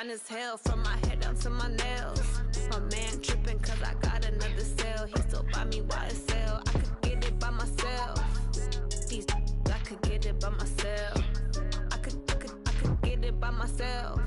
fine as hell from my head down to my nails. My man tripping cause I got another sale. He still buy me YSL. I could get it by myself. These I could get it by myself. I could get it by myself.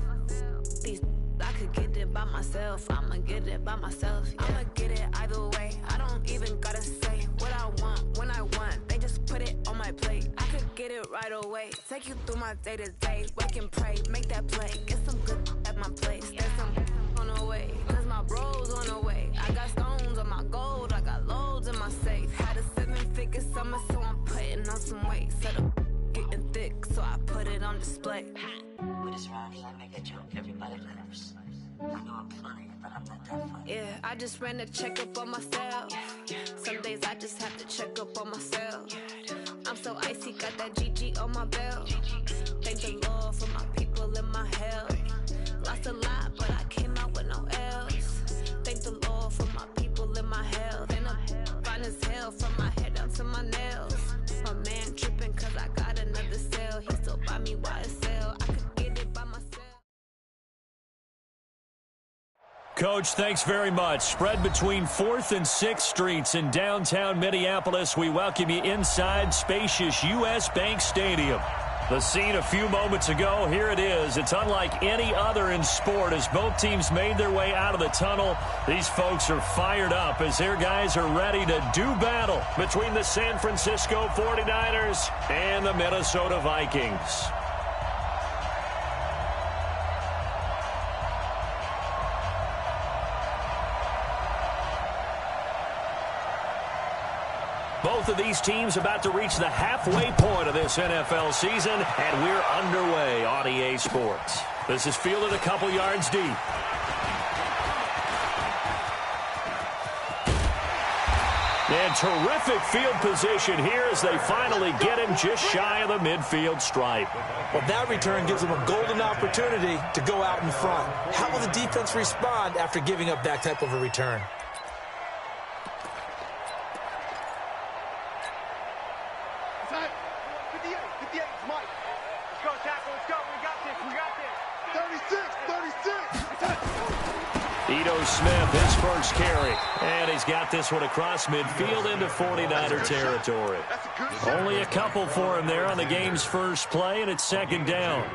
These I could get it by myself. I'ma get it by myself. Yeah. I'ma get it either way. I don't even gotta say what I want when I want. They just put it on my plate. I could get it right away. Take you through my day to day. Wake and pray, make that play. Get some good at my place. There's some on the way. Cause my bros on the way. I got stones on my gold. I got loads in my safe. Had a 7-figure summer, so I'm putting on some weight. Set up getting thick, so I put it on display. We just around here, I make a joke, everybody laughs. I know I'm funny, but I'm not that funny. Yeah, I just ran a checkup on myself. Some days I just have to check up on myself. I'm so icy, got that GG on my belt. Thank the Lord for my people in my health. Lost a lot, but I came out with no L's. Thank the Lord for my people in my health. And I'm fine as hell from my head down to my nails. My man tripping cause I got another sale. He still buy me YSL. I could get it by myself. Coach, thanks very much. Spread between 4th and 6th Streets in downtown Minneapolis. We welcome you inside spacious U.S. Bank Stadium. The scene a few moments ago, here it is. It's unlike any other in sport as both teams made their way out of the tunnel. These folks are fired up as their guys are ready to do battle between the San Francisco 49ers and the Minnesota Vikings. Both of these teams about to reach the halfway point of this NFL season, and we're underway on EA Sports. This is fielded a couple yards deep. And terrific field position here as they finally get him just shy of the midfield stripe. Well, that return gives them a golden opportunity to go out in front. How will the defense respond after giving up that type of a return? Smith, his first carry, and he's got this one across midfield into 49er territory. Only a couple for him there on the game's first play, and it's 2nd down.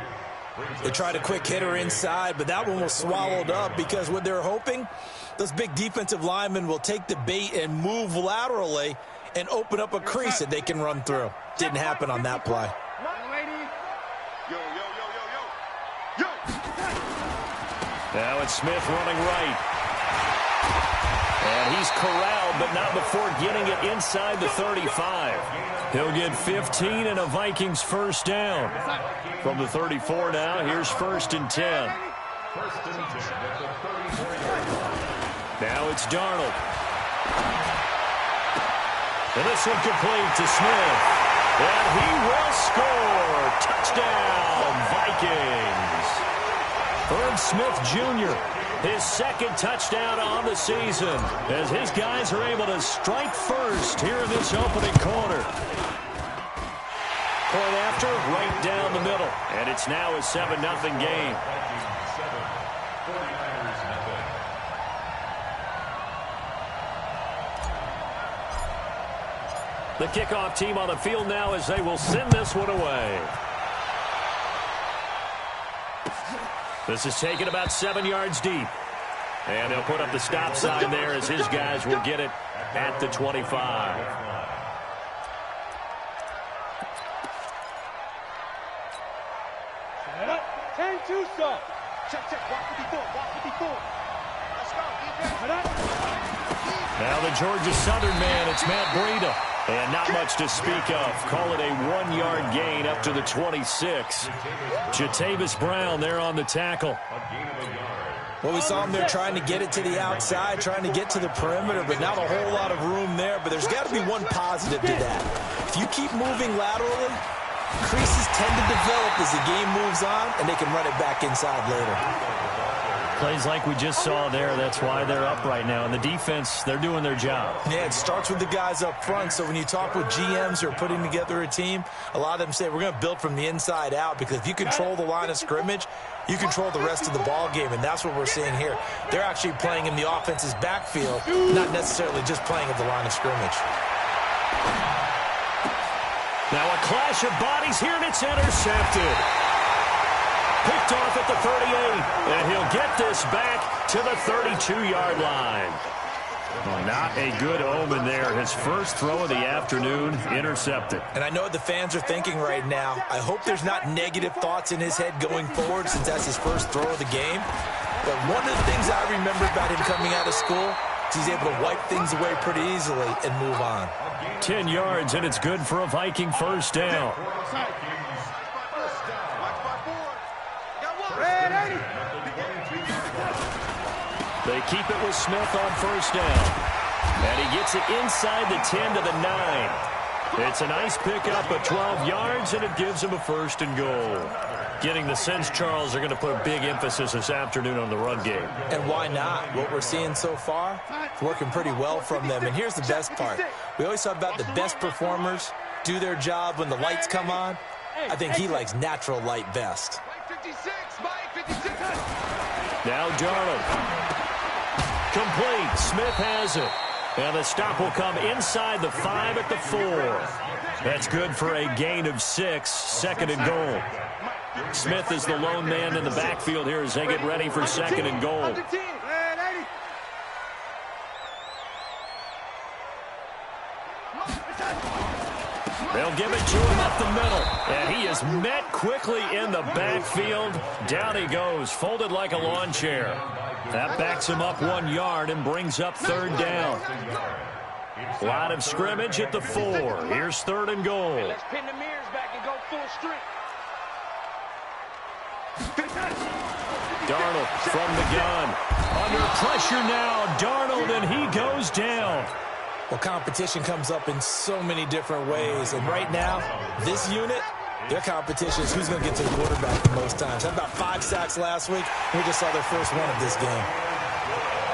They tried a quick hitter inside, but that one was swallowed up because what they're hoping, those big defensive linemen will take the bait and move laterally and open up a crease that they can run through. Didn't happen on that play. Now it's Smith running right. And he's corralled, but not before getting it inside the 35. He'll get 15 and a Vikings first down. From the 34 now, here's 1st and 10. Now it's Darnold. And this one complete to Smith. And he will score. Touchdown, Vikings. Herb Smith Jr., his 2nd touchdown on the season, as his guys are able to strike first here in this opening quarter. Point after, right down the middle, and it's now a 7-0 game. The kickoff team on the field now as they will send this one away. This is taken about 7 yards deep. And they'll put up the stop sign there as his guys will get it at the 25. Set up. 10-2 stop. Check. Walk 54. Let's go. Now the Georgia Southern man, it's Matt Breida. And not much to speak of. Call it a 1-yard gain up to the 26. Jatavis Brown there on the tackle. Well, we saw him there trying to get it to the outside, trying to get to the perimeter, but not a whole lot of room there. But there's got to be one positive to that. If you keep moving laterally, creases tend to develop as the game moves on, and they can run it back inside later. Plays like we just saw there, that's why they're up right now. And the defense, they're doing their job. Yeah, it starts with the guys up front. So when you talk with GMs who are putting together a team, a lot of them say we're going to build from the inside out, because if you control the line of scrimmage, you control the rest of the ball game, and that's what we're seeing here. They're actually playing in the offense's backfield, not necessarily just playing at the line of scrimmage. Now a clash of bodies here, and it's intercepted. Picked off at the 38, and he'll get this back to the 32-yard line. Well, not a good omen there. His first throw of the afternoon intercepted. And I know what the fans are thinking right now. I hope there's not negative thoughts in his head going forward, since that's his first throw of the game. But one of the things I remember about him coming out of school is he's able to wipe things away pretty easily and move on. 10 yards, and it's good for a Viking first down. They keep it with Smith on first down. And he gets it inside the 10 to the 9. It's a nice pickup of 12 yards, and it gives him a first and goal. Getting the sense, Charles, are going to put a big emphasis this afternoon on the run game. And why not? What we're seeing so far, it's working pretty well from them. And here's the best part. We always talk about the best performers do their job when the lights come on. I think he likes natural light best. Now Darnold. Complete. Smith has it. And the stop will come inside the 5 at the 4. That's good for a gain of 6, second and goal. Smith is the lone man in the backfield here as they get ready for second and goal. They'll give it to him up the middle. And he is met quickly in the backfield. Down he goes, folded like a lawn chair. That backs him up 1 yard and brings up third down. Line of scrimmage at the 4. Here's third and goal. Let's pin the mirrors back and go full strength. Darnold from the gun. Under pressure now, Darnold, and he goes down. Well, competition comes up in so many different ways. And right now, this unit, their competition is who's going to get to the quarterback the most times. Had about 5 sacks last week. We just saw their first one of this game.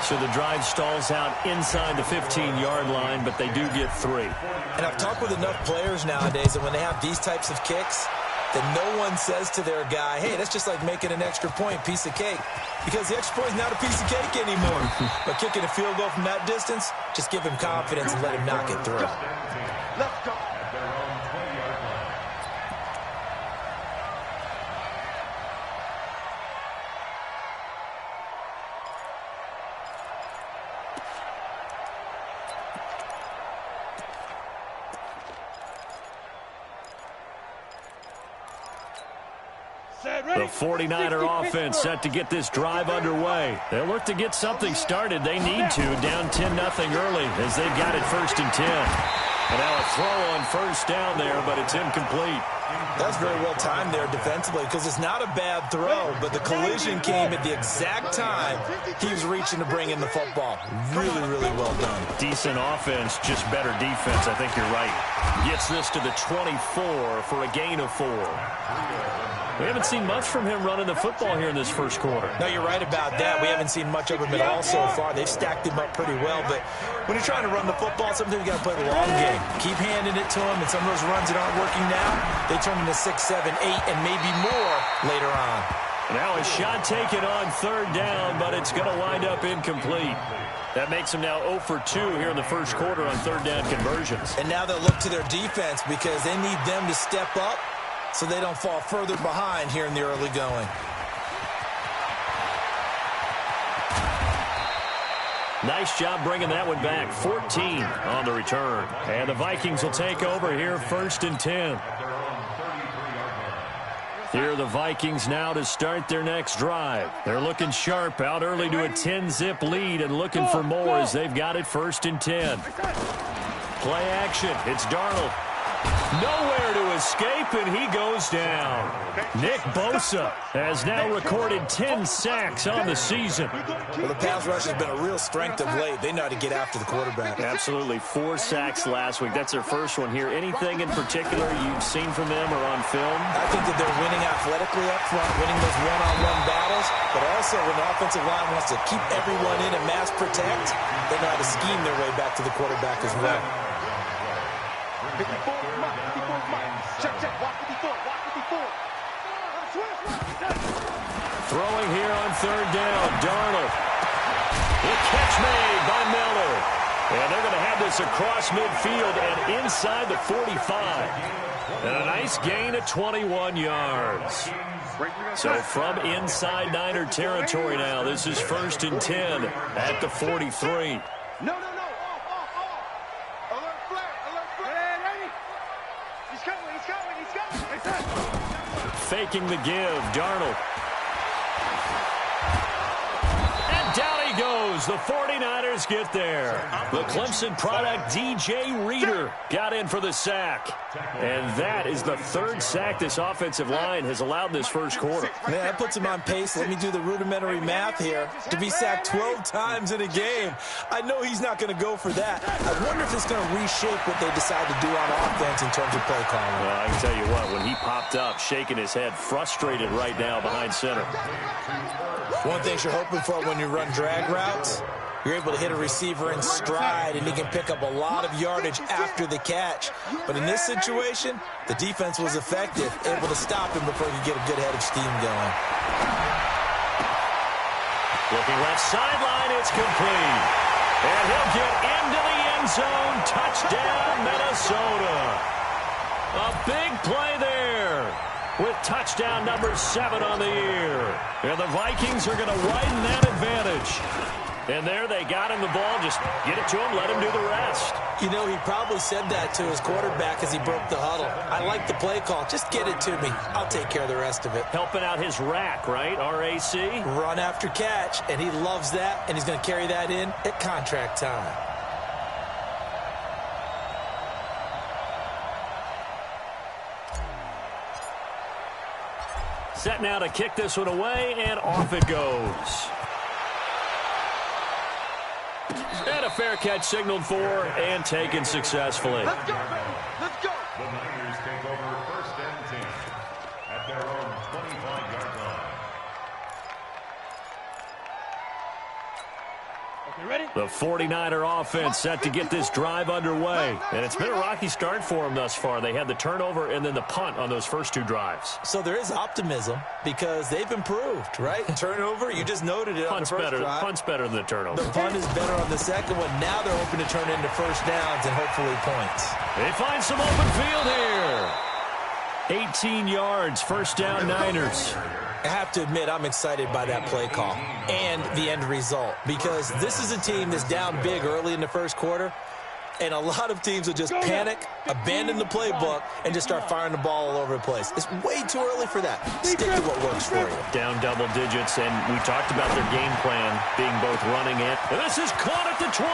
So the drive stalls out inside the 15-yard line, but they do get 3. And I've talked with enough players nowadays that when they have these types of kicks, that no one says to their guy, hey, that's just like making an extra point, piece of cake. Because the extra point is not a piece of cake anymore. But kicking a field goal from that distance, just give him confidence and let him knock it through. Let's go. The 49er offense set to get this drive underway. They'll look to get something started. They need to. Down 10-0 early as they've got it first and 10. And now a throw on first down there, but it's incomplete. That's very well timed there defensively, because it's not a bad throw, but the collision came at the exact time he was reaching to bring in the football. Really, really well done. Decent offense, just better defense. I think you're right. Gets this to the 24 for a gain of 4. We haven't seen much from him running the football here in this first quarter. No, you're right about that. We haven't seen much of him at all so far. They've stacked him up pretty well, but when you're trying to run the football, sometimes you got to play the long game. Keep handing it to him, and some of those runs that aren't working now, they turn into 6, 7, 8, and maybe more later on. Now a shot taken on third down, but it's going to wind up incomplete. That makes them now 0 for 2 here in the first quarter on third down conversions. And now they'll look to their defense because they need them to step up so they don't fall further behind here in the early going. Nice job bringing that one back. 14 on the return. And the Vikings will take over here first and 10. Here are the Vikings now to start their next drive. They're looking sharp, out early to a 10-zip lead and looking for more as they've got it first and 10. Play action. It's Darnold. Nowhere to escape, and he goes down. Nick Bosa has now recorded 10 sacks on the season. Well, the pass rush has been a real strength of late. They know how to get after the quarterback. Absolutely. 4 sacks last week. That's their first one here. Anything in particular you've seen from them or on film? I think that they're winning athletically up front, winning those one-on-one battles, but also when the offensive line wants to keep everyone in and mass protect, they know how to scheme their way back to the quarterback as well. 54, check, walk 54, walk 54. Throwing here on third down, Darnold. The catch made by Miller. And they're going to have this across midfield and inside the 45. And a nice gain of 21 yards. So from inside Niner territory now, this is 1st and 10 at the 43. No. Alert flag. Ready? He's coming. Faking the give, Darnold. And down he goes. The 49ers get there. The Clemson product, DJ Reader, got in for the sack. And that is the 3rd sack this offensive line has allowed this first quarter. Man, that puts him on pace. Let me do the rudimentary math here. To be sacked 12 times in a game, I know he's not going to go for that. I wonder if it's going to reshape what they decide to do on offense in terms of play calling. Well, I can tell you what, when he popped up, shaking his head, frustrated right now behind center. One thing you're hoping for when you run drag routes, you're able to hit a receiver in stride, and he can pick up a lot of yardage after the catch. But in this situation, the defense was effective, able to stop him before he could get a good head of steam going. Looking left sideline, it's complete. And he'll get into the end zone. Touchdown, Minnesota. A big play there with touchdown number 7 on the year. And the Vikings are going to widen that advantage. And there they got him the ball. Just get it to him, let him do the rest. You know, he probably said that to his quarterback as he broke the huddle. I like the play call. Just get it to me. I'll take care of the rest of it. Helping out his rack, right? R-A-C? Run after catch, and he loves that, and he's going to carry that in at contract time. Set now to kick this one away, and off it goes. And a fair catch signaled for and taken successfully. Let's go, baby. Let's go. The Niners take over 1st and 10 at their own 25-yard line. Okay, ready? The 49er offense set to get this drive underway. And it's been a rocky start for them thus far. They had the turnover and then the punt on those first 2 drives. So there is optimism because they've improved, right? Turnover, you just noted it on the first drive. Punt's better than the turnover. The punt is better on the second one. Now they're hoping to turn into first downs and hopefully points. They find some open field here. 18 yards, first down Niners. I have to admit, I'm excited by that play call and the end result because this is a team that's down big early in the first quarter, and a lot of teams will just panic, abandon the playbook, and just start firing the ball all over the place. It's way too early for that. Stick to what works for you. Down double digits, and we talked about their game plan being both running and this is caught at the 20.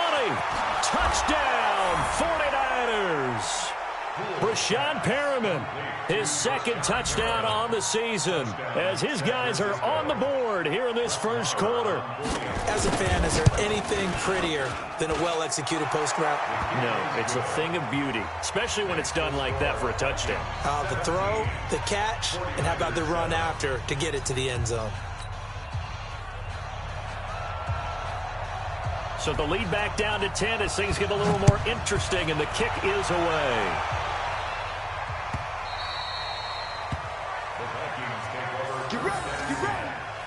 Touchdown, 49ers. Brashad Perriman, his 2nd touchdown on the season as his guys are on the board here in this first quarter. As a fan, is there anything prettier than a well-executed post route? No, it's a thing of beauty, especially when it's done like that for a touchdown. The throw, the catch, and how about the run after to get it to the end zone? So the lead back down to 10 as things get a little more interesting, and the kick is away. Get ready.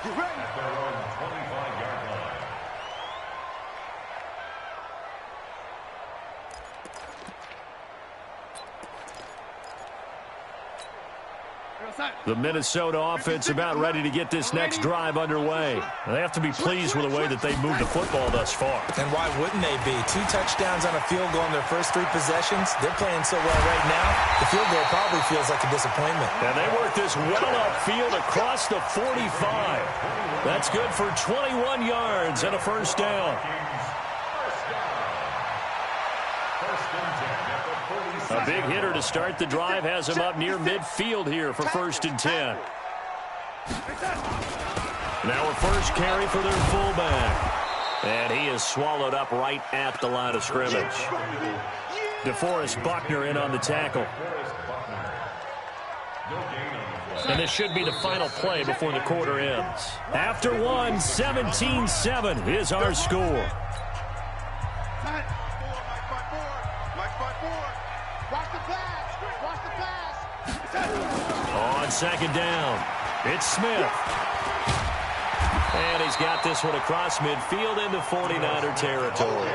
At their own 25-yard line. The Minnesota offense about ready to get this next drive underway. They have to be pleased with the way that they've moved the football thus far. And why wouldn't they be? 2 touchdowns on a field goal in their first 3 possessions. They're playing so well right now, the field goal probably feels like a disappointment. And they work this well upfield across the 45. That's good for 21 yards and a first down. First and 10 at the A big hitter to start the drive has him up near midfield here for 1st and 10. Now a first carry for their fullback. And he is swallowed up right at the line of scrimmage. DeForest Buckner in on the tackle. And this should be the final play before the quarter ends. After one, 17-7 is our score. On second down, it's Smith. And he's got this one across midfield into 49er territory.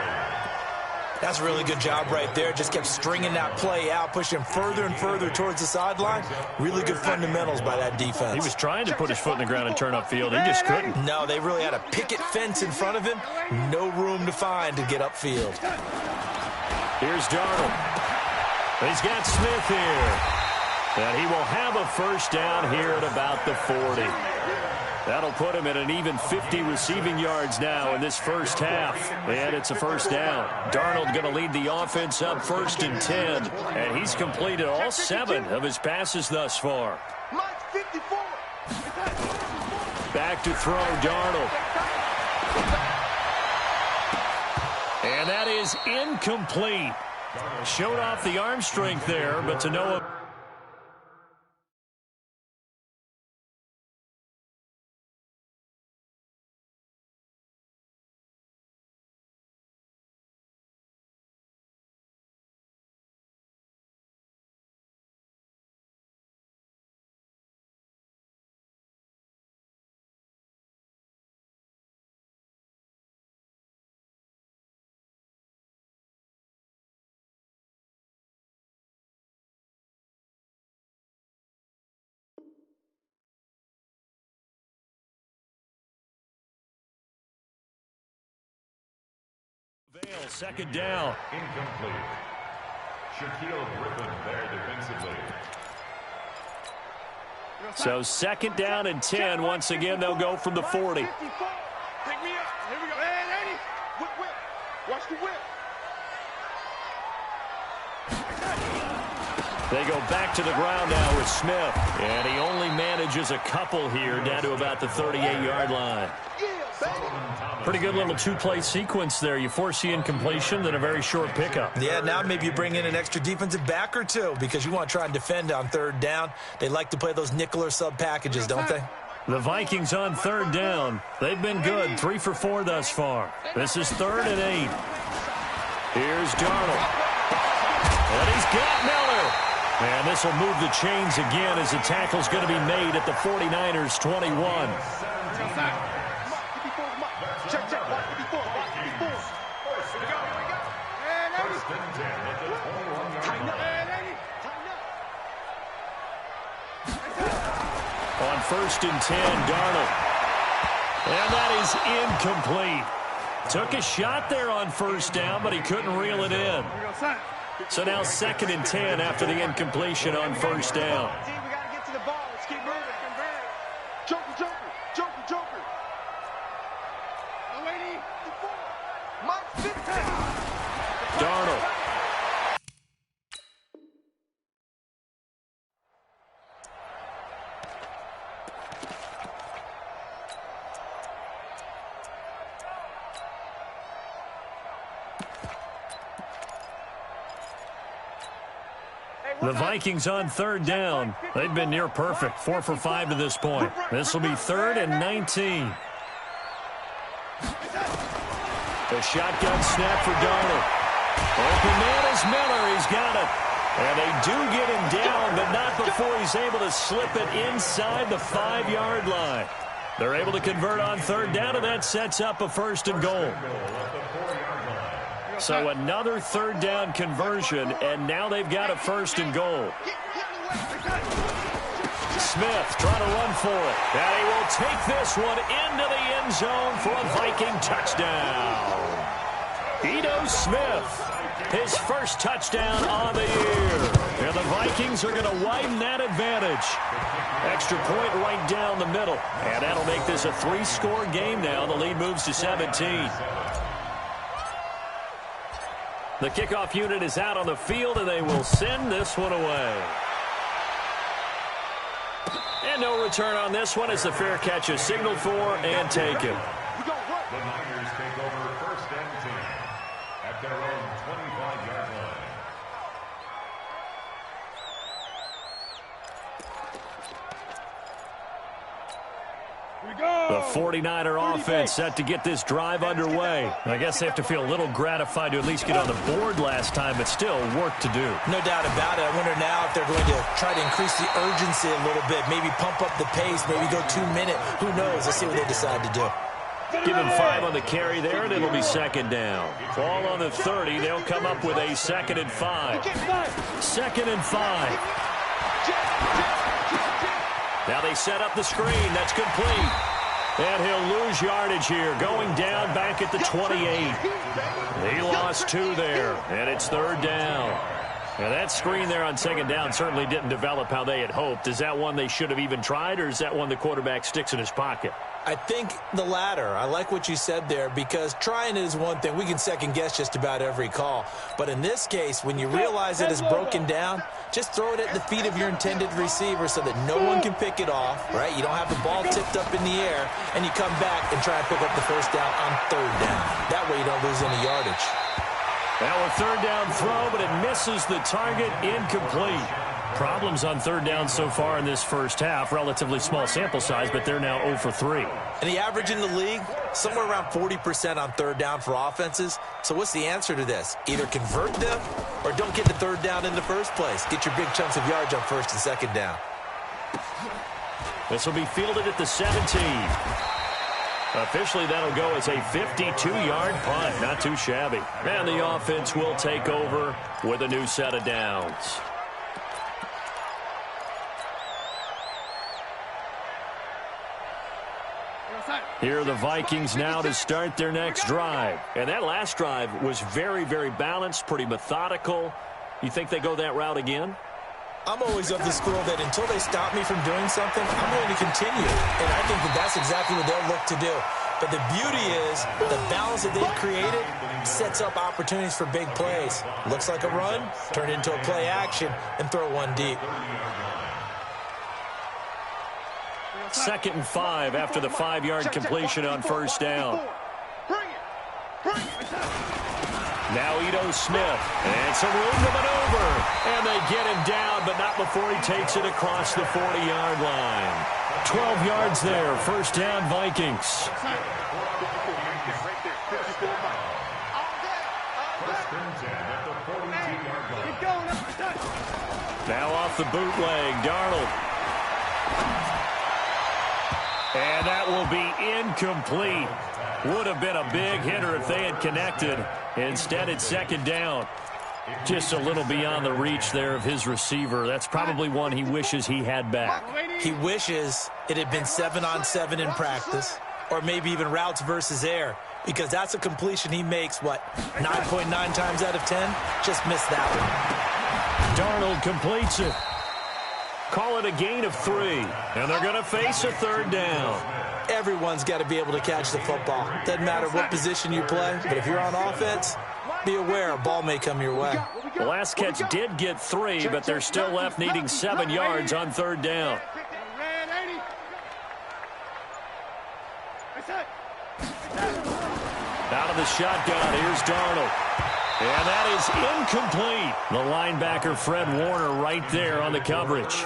That's a really good job right there. Just kept stringing that play out, pushing him further and further towards the sideline. Really good fundamentals by that defense. He was trying to put his foot in the ground and turn upfield. He just couldn't. No, they really had a picket fence in front of him. No room to find to get upfield. Here's Darnold. He's got Smith here. And he will have a first down here at about the 40. That'll put him at an even 50 receiving yards now in this first half. And it's a first down. Darnold going to lead the offense up 1st and 10. And he's completed all 7 of his passes thus far. Back to throw, Darnold. And that is incomplete. Showed off the arm strength there, but to no... Vail, second down. Incomplete. Shaquille Griffin there defensively. So second down and 10. Once again, they'll go from the 40. Pick me up. Here we go. Hey, Eddie. Whip. Watch the whip. They go back to the ground now with Smith. And he only manages a couple here down to about the 38-yard line. Pretty good little two-play sequence there. You force the incompletion, then a very short pickup. Yeah, now maybe you bring in an extra defensive back or two because you want to try and defend on 3rd down. They like to play those nickel or sub packages, don't they? The Vikings on 3rd down. They've been good, 3 for 4 thus far. This is 3rd and 8. Here's Darnold. And he's got Miller. And this will move the chains again as the tackle's going to be made at the 49ers' 21. On 1st and 10, Darnold. And that is incomplete. Took a shot there on 1st down, but he couldn't reel it in. So now 2nd and 10 after the incompletion on 1st down. We got to get to the ball. Let's keep moving. Joker. Darnold. The Vikings on 3rd down. They've been near perfect, 4 for 5 to this point. This will be 3rd and 19. The shotgun snap for Darnold. Open man is Miller. He's got it. And they do get him down, but not before he's able to slip it inside the 5-yard line. They're able to convert on 3rd down, and that sets up a 1st and goal. So another 3rd down conversion, and now they've got a 1st and goal. Smith trying to run for it. And he will take this one into the end zone for a Viking touchdown. Ito Smith, his first touchdown on the year. And the Vikings are going to widen that advantage. Extra point right down the middle. And that'll make this a 3-score game now. The lead moves to 17. The kickoff unit is out on the field, and they will send this one away. And no return on this one as the fair catch is signaled for and taken. The Niners take over 1st and 10 at their own 25-yard line. The 49er offense set to get this drive underway. I guess they have to feel a little gratified to at least get on the board last time, but still work to do. No doubt about it. I wonder now if they're going to try to increase the urgency a little bit, maybe pump up the pace, maybe go 2 minute. Who knows? Let's see what they decide to do. Give him 5 on the carry there, and it'll be 2nd down. Ball on the 30. They'll come up with a 2nd and 5. 2nd and 5. Now they set up the screen. That's complete. And he'll lose yardage here, going down back at the 28. He lost 2 there, and it's 3rd down. Now that screen there on 2nd down certainly didn't develop how they had hoped. Is that one they should have even tried, or is that one the quarterback sticks in his pocket? I think the latter. I like what you said there, because trying it is one thing. We can second guess just about every call. But in this case, when you realize it is broken down, just throw it at the feet of your intended receiver so that no one can pick it off, right? You don't have the ball tipped up in the air, and you come back and try and pick up the 1st down on 3rd down. That way you don't lose any yardage. Now a 3rd down throw, but it misses the target, incomplete. Problems on 3rd down so far in this first half. Relatively small sample size, but they're now 0 for 3. And the average in the league, somewhere around 40% on 3rd down for offenses. So what's the answer to this? Either convert them or don't get the 3rd down in the first place. Get your big chunks of yards on 1st and 2nd down. This will be fielded at the 17. Officially, that'll go as a 52-yard punt. Not too shabby. And the offense will take over with a new set of downs. Here are the Vikings now to start their next drive. And that last drive was very, very balanced, pretty methodical. You think they go that route again? I'm always of the school that until they stop me from doing something, I'm going to continue. And I think that that's exactly what they'll look to do. But the beauty is the balance that they've created sets up opportunities for big plays. Looks like a run, turn it into a play action, and throw one deep. 2nd and 5 after the 5-yard completion on 1st down. Now Ito Smith, and some room to maneuver. And they get him down, but not before he takes it across the 40-yard line. 12 yards there, 1st down Vikings. Now off the bootleg, Darnold. And that will be incomplete. Would have been a big hitter if they had connected. Instead, it's 2nd down. Just a little beyond the reach there of his receiver. That's probably one he wishes he had back. He wishes it had been 7-on-7 in practice, or maybe even routes versus air, because that's a completion he makes, 9.9 times out of 10? Just missed that one. Darnold completes it. Call it a gain of 3, and they're going to face a 3rd down. Everyone's got to be able to catch the football. Doesn't matter what position you play, but if you're on offense, be aware a ball may come your way. The last catch did get 3, but they're still left needing 7 yards on 3rd down. Out of the shotgun, here's Darnold. And that is incomplete. The linebacker, Fred Warner, right there on the coverage.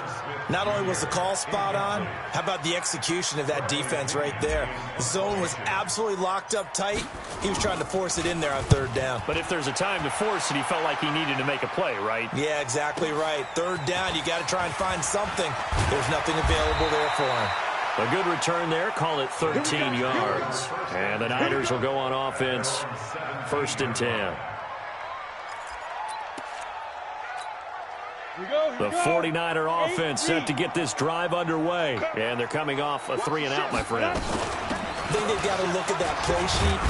Not only was the call spot on, how about the execution of that defense right there? The zone was absolutely locked up tight. He was trying to force it in there on 3rd down. But if there's a time to force it, he felt like he needed to make a play, right? Yeah, exactly right. 3rd down, you got to try and find something. There's nothing available there for him. A good return there. Call it 13 yards. And the Niners will go on offense. 1st and 10. The 49er offense set to get this drive underway. And they're coming off a 3-and-out, my friend. think they've got to look at that play sheet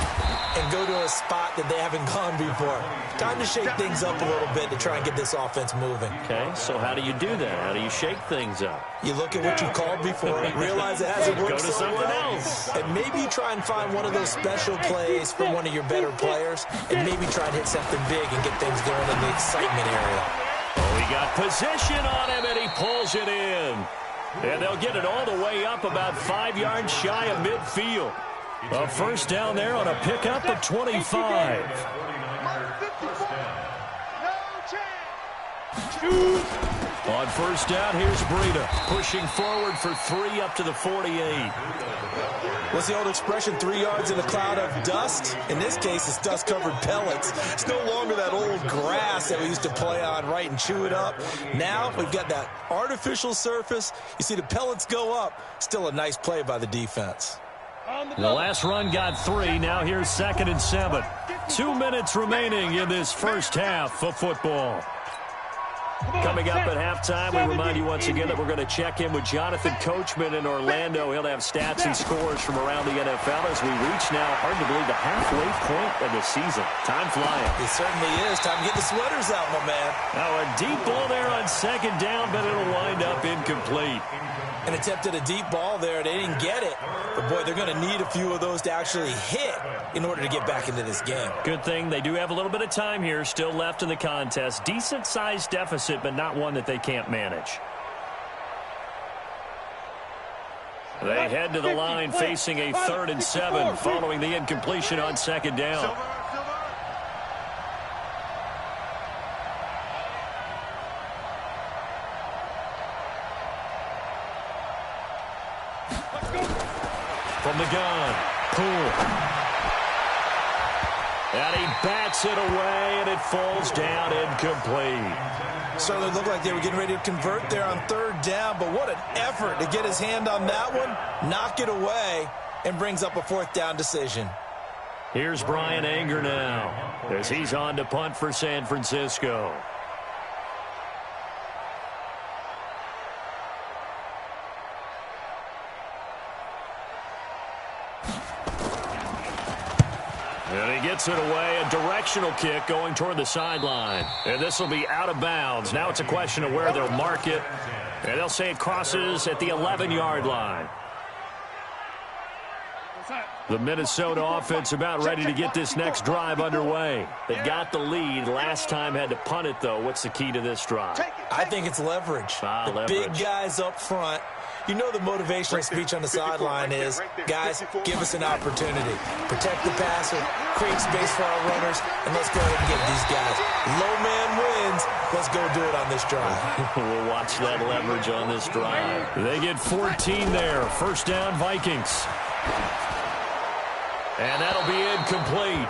and go to a spot that they haven't gone before. Time to shake things up a little bit to try and get this offense moving. Okay, so how do you do that? How do you shake things up? You look at what you called before, realize it hasn't worked Go to so something well, else. and maybe you try and find one of those special plays from one of your better players, and maybe try and hit something big and get things going in the excitement area. Oh, he got position on him, and he pulls it in. And they'll get it all the way up about 5 yards shy of midfield. A first down there on a pickup of 25. On first down, here's Breida pushing forward for 3 up to the 48. What's the old expression, 3 yards in a cloud of dust? In this case, it's dust-covered pellets. It's no longer that old grass that we used to play on, right, and chew it up. Now we've got that artificial surface. You see the pellets go up. Still a nice play by the defense. The last run got 3. Now here's 2nd and 7. 2 minutes remaining in this first half of football. Coming up at halftime, we remind you once again that we're going to check in with Jonathan Coachman in Orlando. He'll have stats and scores from around the NFL as we reach now, hard to believe, the halfway point of the season. Time flying. It certainly is. Time to get the sweaters out, my man. Now a deep ball there on 2nd down, but it'll wind up incomplete. And attempted a deep ball there. They didn't get it. But, boy, they're going to need a few of those to actually hit in order to get back into this game. Good thing they do have a little bit of time here still left in the contest. Decent-sized deficit, but not one that they can't manage. They head to the line facing a 3rd and 7 following the incompletion on 2nd down. From the gun, Poole. And he bats it away, and it falls down incomplete. Certainly looked like they were getting ready to convert there on 3rd down, but what an effort to get his hand on that one, knock it away, and brings up a 4th down decision. Here's Brian Anger now as he's on to punt for San Francisco. And he gets it away, a directional kick going toward the sideline. And this will be out of bounds. Now it's a question of where they'll mark it. And they'll say it crosses at the 11-yard line. The Minnesota offense about ready to get this next drive underway. They got the lead. Last time had to punt it, though. What's the key to this drive? I think it's leverage. Big guys up front. You know the motivational speech on the sideline is, guys, give us an opportunity. Protect the passer, create space for our runners, and let's go ahead and get these guys. Low man wins. Let's go do it on this drive. We'll watch that leverage on this drive. They get 14 there. First down, Vikings. And that'll be incomplete.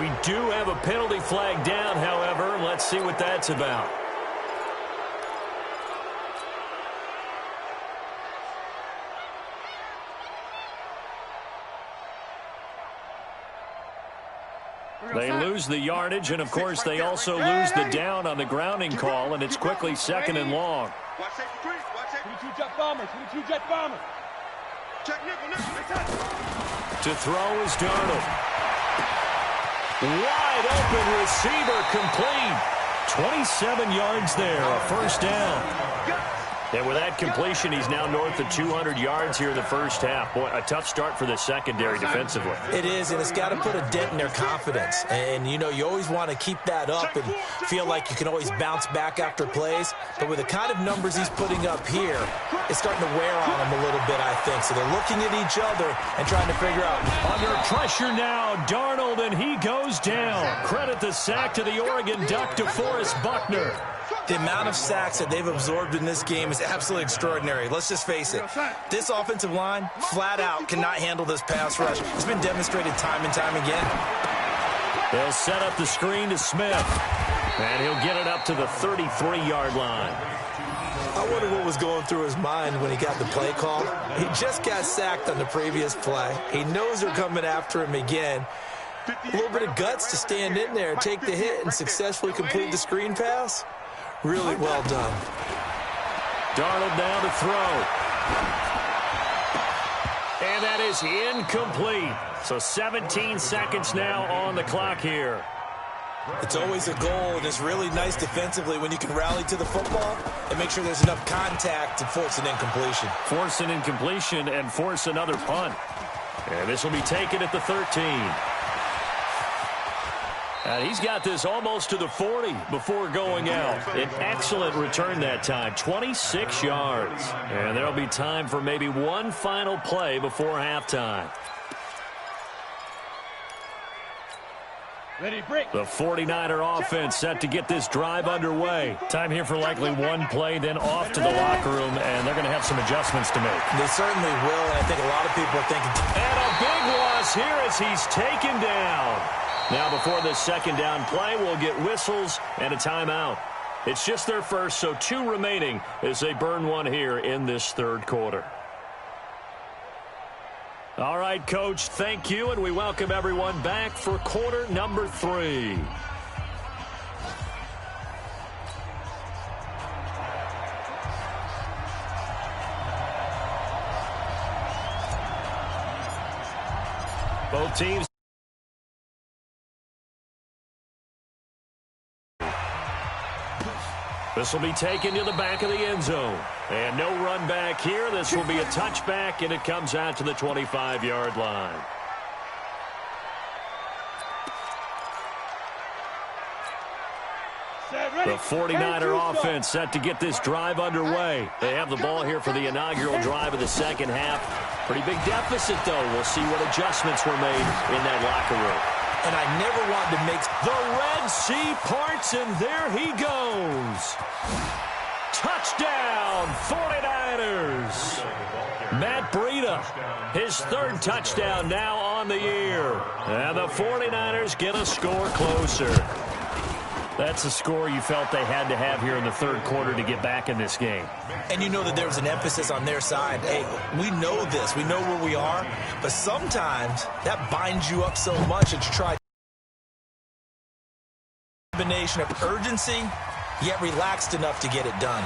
We do have a penalty flag down, however. Let's see what that's about. They lose the yardage, and, of course, they also lose the down on the grounding call, and it's quickly 2nd and long. Watch safety 3. Watch safety 22 jet bomber. 22 jet bomber. Check nickel. To throw is Darnold. Wide open receiver complete. 27 yards there, a first down. And with that completion, he's now north of 200 yards here in the first half. Boy, a tough start for the secondary defensively. It is, and it's got to put a dent in their confidence. And, you know, you always want to keep that up and feel like you can always bounce back after plays. But with the kind of numbers he's putting up here, it's starting to wear on him a little bit, I think. So they're looking at each other and trying to figure out. Under pressure now, Darnold, and he goes down. Credit the sack to the Oregon Duck, DeForest Buckner. The amount of sacks that they've absorbed in this game is absolutely extraordinary. Let's just face it. This offensive line, flat out, cannot handle this pass rush. It's been demonstrated time and time again. They'll set up the screen to Smith, and he'll get it up to the 33-yard line. I wonder what was going through his mind when he got the play call. He just got sacked on the previous play. He knows they're coming after him again. A little bit of guts to stand in there, take the hit, and successfully complete the screen pass. Really well done. Darnold down to throw. And that is incomplete. So 17 seconds now on the clock here. It's always a goal, and it's really nice defensively when you can rally to the football and make sure there's enough contact to force an incompletion. Force an incompletion and force another punt. And this will be taken at the 13. And he's got this almost to the 40 before going out. An excellent return that time, 26 yards. And there'll be time for maybe one final play before halftime. The 49er offense set to get this drive underway. Time here for likely one play, then off to the locker room, and they're going to have some adjustments to make. They certainly will, and I think a lot of people are thinking. And a big loss here as he's taken down. Now before the second down play, we'll get whistles and a timeout. It's just their first, so 2 remaining as they burn one here in this third quarter. All right, Coach, thank you, and we welcome everyone back for quarter number 3. Both teams. This will be taken to the back of the end zone. And no run back here. This will be a touchback, and it comes out to the 25-yard line. The 49er offense set to get this drive underway. They have the ball here for the inaugural drive of the second half. Pretty big deficit, though. We'll see what adjustments were made in that locker room. And I never wanted to make the Red Sea parts, and there he goes. Touchdown, 49ers. Matt Breida, his 3rd touchdown now on the year. And the 49ers get a score closer. That's a score you felt they had to have here in the third quarter to get back in this game. And you know that there was an emphasis on their side. Hey, we know this. We know where we are. But sometimes that binds you up so much that you try a combination of urgency, yet relaxed enough to get it done.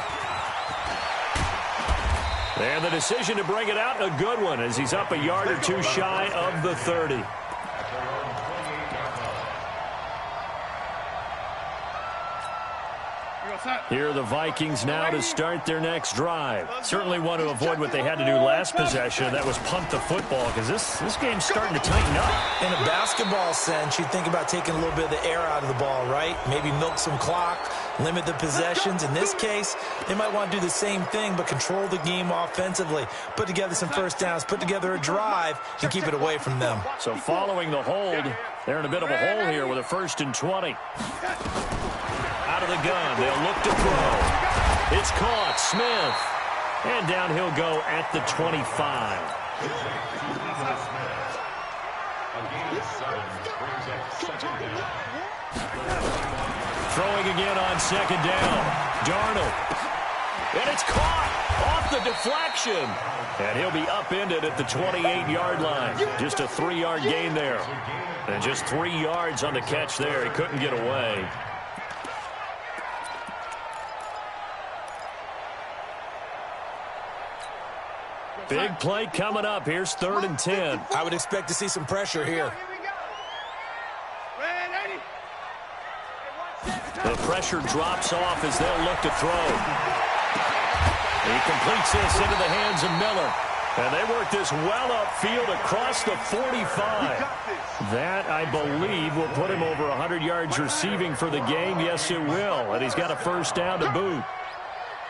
And the decision to bring it out, a good one, as he's up a yard or 2 shy of the 30. Here are the Vikings now to start their next drive. Certainly want to avoid what they had to do last possession. That was punt the football, because this game's starting to tighten up. In a basketball sense, you think about taking a little bit of the air out of the ball, right? Maybe milk some clock, limit the possessions. In this case, they might want to do the same thing, but control the game offensively. Put together some first downs, put together a drive, and keep it away from them. So following the hold, they're in a bit of a hole here with a 1st and 20. Out of the gun, they'll look to throw. It's caught, Smith. And down he'll go at the 25. Throwing again on 2nd down. Darnold. And it's caught off the deflection. And he'll be upended at the 28-yard line. Just a 3-yard gain there. And just 3 yards on the catch there. He couldn't get away. Big play coming up. Here's 3rd and 10. I would expect to see some pressure here. The pressure drops off as they'll look to throw. He completes this into the hands of Miller. And they work this well upfield across the 45. That, I believe, will put him over 100 yards receiving for the game. Yes, it will. And he's got a 1st down to boot.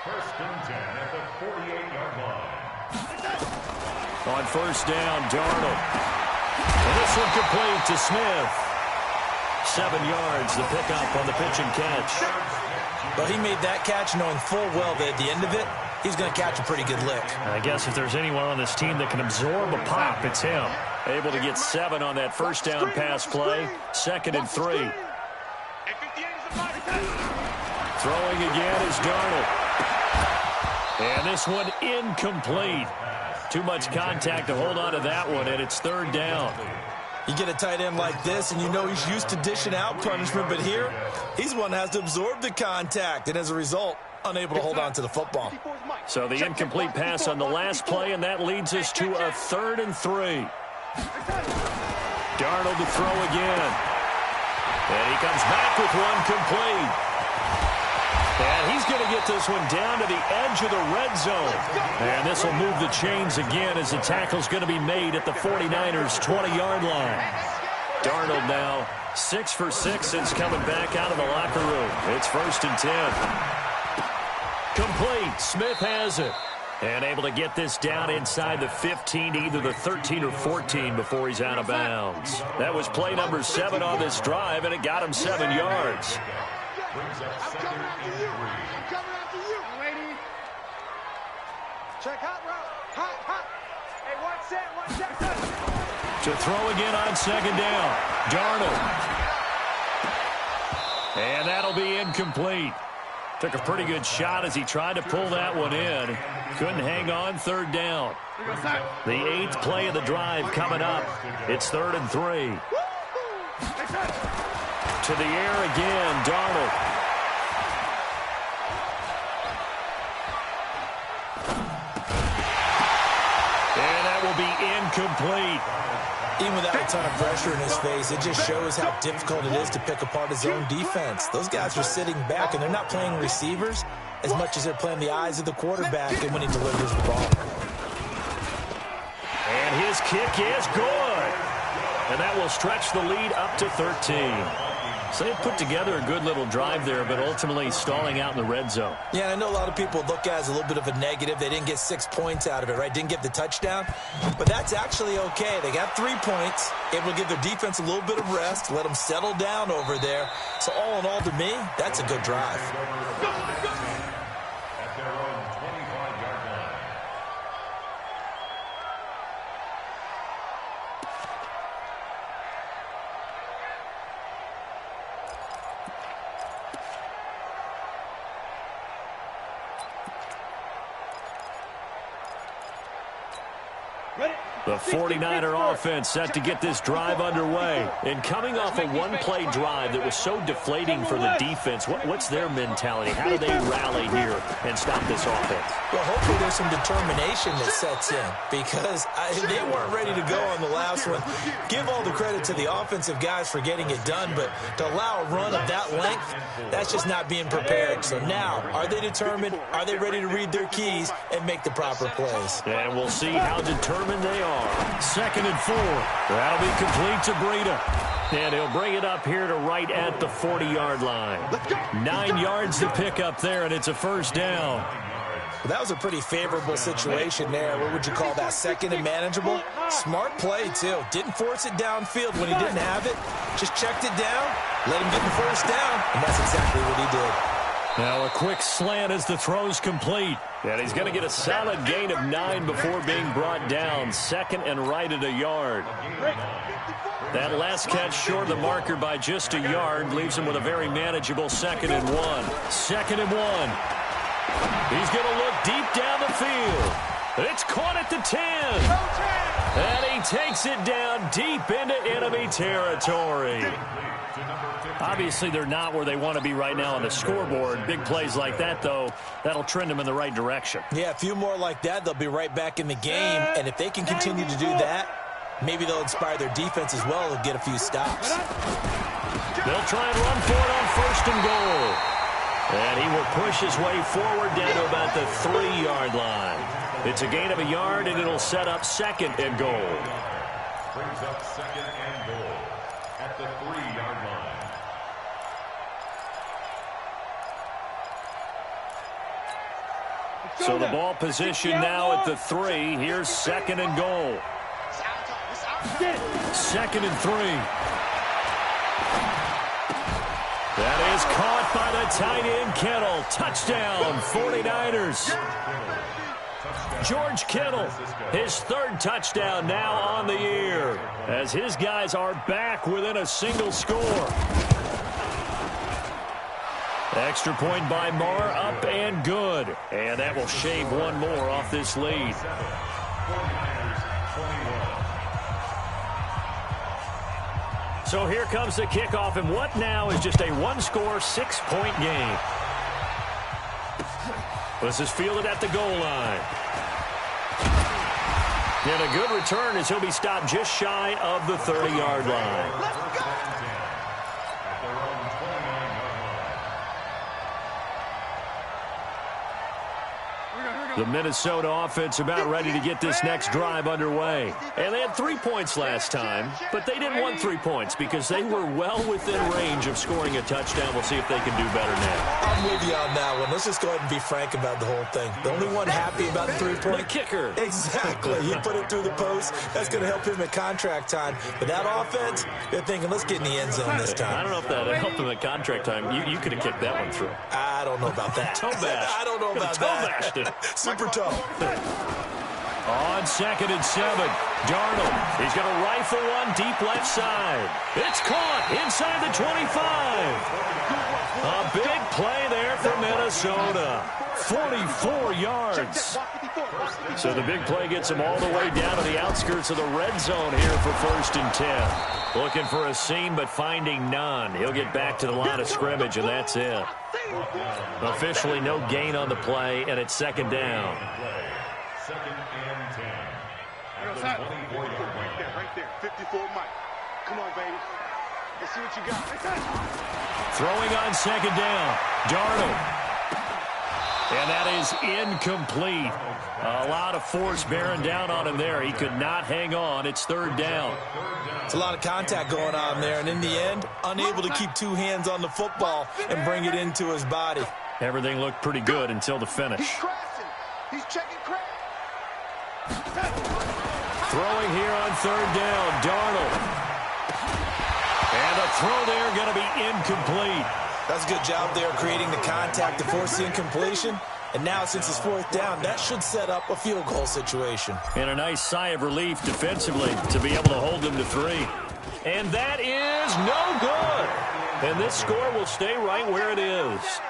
1st and 10 at the 48-yard line. On 1st down, Darnold. And this one complete to Smith. 7 yards, the pickup on the pitch and catch. Well, he made that catch knowing full well that at the end of it, he's going to catch a pretty good lick. I guess if there's anyone on this team that can absorb a pop, it's him. Able to get 7 on that 1st down pass play. 2nd and 3. Throwing again is Darnold. And this one incomplete. Too much contact to hold on to that one, and it's 3rd down. You get a tight end like this, and you know he's used to dishing out punishment, but here, he's one that has to absorb the contact, and as a result, unable to hold on to the football. So the incomplete pass on the last play, and that leads us to a 3rd and 3. Darnold to throw again. And he comes back with one complete. And he's going to get this one down to the edge of the red zone. And this will move the chains again as the tackle's going to be made at the 49ers' 20-yard line. Darnold now 6 for 6 since coming back out of the locker room. It's 1st and 10. Complete. Smith has it. And able to get this down inside the 15 to either the 13 or 14 before he's out of bounds. That was play number 7 on this drive, and it got him 7 yards. I'm coming after you. I'm coming after you, lady. Check hot route. Hot. Hey, one set. To throw again on 2nd down. Darnold. And that'll be incomplete. Took a pretty good shot as he tried to pull that one in. Couldn't hang on 3rd down. The 8th play of the drive coming up. It's 3rd and 3. To the air again, Darnold. And that will be incomplete. Even without a ton of pressure in his face, it just shows how difficult it is to pick apart his own defense. Those guys are sitting back, and they're not playing receivers as much as they're playing the eyes of the quarterback and when he delivers the ball. And his kick is good. And that will stretch the lead up to 13. So they put together a good little drive there, but ultimately stalling out in the red zone. Yeah, I know a lot of people look at it as a little bit of a negative. They didn't get 6 points out of it, right? Didn't get the touchdown. But that's actually okay. They got 3 points. Able to give their defense a little bit of rest, let them settle down over there. So all in all, to me, that's a good drive. At their own 25-yard line. The 49er offense set to get this drive underway. And coming off a one-play drive that was so deflating for the defense, what's their mentality? How do they rally here and stop this offense? Well, hopefully there's some determination that sets in because they weren't ready to go on the last one. Give all the credit to the offensive guys for getting it done, but to allow a run of that length, that's just not being prepared. So now, are they determined? Are they ready to read their keys and make the proper plays? And we'll see how determined they are. 2nd and 4. That'll be complete to Breida. And he'll bring it up here to right at the 40-yard line. 9 yards to pick up there, and it's a 1st down. Well, that was a pretty favorable situation there. What would you call that? 2nd and manageable? Smart play, too. Didn't force it downfield when he didn't have it. Just checked it down, let him get the 1st down, and that's exactly what he did. Now a quick slant as the throw's complete. And he's going to get a solid gain of 9 before being brought down. 2nd and right at a yard. That last catch short of the marker by just a yard leaves him with a very manageable 2nd and 1. 2nd and 1. He's going to look deep down the field. It's caught at the 10. And he takes it down deep into enemy territory. Obviously, they're not where they want to be right now on the scoreboard. Big plays like that, though, that'll trend them in the right direction. Yeah, a few more like that, they'll be right back in the game. And if they can continue to do that, maybe they'll inspire their defense as well and get a few stops. They'll try and run for it on 1st and goal. And he will push his way forward down to about the 3-yard line. It's a gain of a yard, and it'll set up 2nd and goal. Brings up 2nd and goal at the 3-yard line. So the ball position now at the 3. Here's 2nd and goal. 2nd and 3. That is caught by the tight end, Kittle. Touchdown, 49ers. George Kittle, his 3rd touchdown now on the year, as his guys are back within a single score. Extra point by Marr, up and good. And that will shave one more off this lead. So here comes the kickoff, and what now is just a one-score, 6-point game. This is fielded at the goal line. And a good return as he'll be stopped just shy of the 30-yard line. Let's go! The Minnesota offense about ready to get this next drive underway. And they had 3 points last time, but they didn't want 3 points because they were well within range of scoring a touchdown. We'll see if they can do better now. I'm with you on that one. Let's just go ahead and be frank about the whole thing. The only one happy about the 3-point. The kicker. Exactly. He put it through the post. That's going to help him at contract time. But that offense, they're thinking, let's get in the end zone this time. I don't know if that helped him at contract time. You could have kicked that one through. I don't know about that. Toe bash. I don't know about that. Toe bashed it. Super tough. On 2nd and 7, Darnold. He's going to rifle one deep left side. It's caught inside the 25. A big play there for Minnesota. 44 yards. So the big play gets him all the way down to the outskirts of the red zone here for 1st and 10. Looking for a seam, but finding none. He'll get back to the line of scrimmage, and that's it. Officially no gain on the play, and it's 2nd down. 2nd and 10. At the 24-yard line. Right there, 54 Mike. Come on, baby. Let's see what you got. Throwing on 2nd down. Darnold. And that is incomplete. A lot of force bearing down on him there. He could not hang on. It's 3rd down. It's a lot of contact going on there, and in the end, unable to keep 2 hands on the football and bring it into his body. Everything looked pretty good until the finish. He's crashing. He's checking crash. Throwing here on 3rd down. Darnold. And a throw there going to be incomplete. That's a good job there creating the contact to force the incompletion. And now, since it's 4th down, that should set up a field goal situation. And a nice sigh of relief defensively to be able to hold them to 3. And that is no good. And this score will stay right where it is.